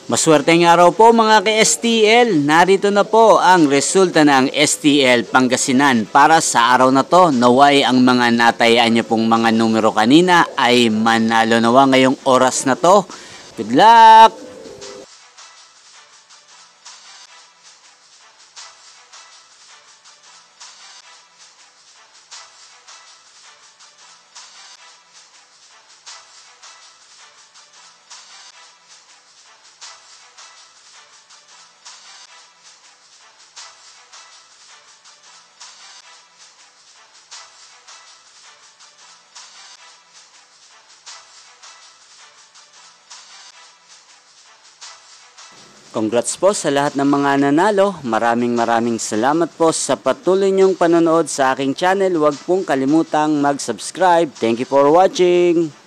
Maswerteng araw po mga ka-STL. Narito na po ang resulta ng STL Pangasinan para sa araw na to. Naway ang mga natayaan niyo pong mga numero kanina ay manalo nawa ngayong oras na to. Good luck! Congrats po sa lahat ng mga nanalo. Maraming salamat po sa patuloy niyong panonood sa aking channel. Huwag pong kalimutang mag-subscribe. Thank you for watching.